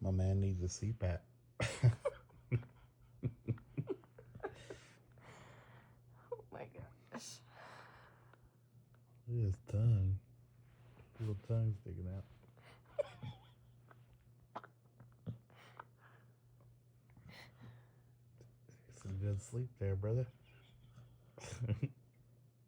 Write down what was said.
My man needs a CPAP. Oh my gosh. Look at his tongue. Little tongue sticking out. Some good sleep there, brother.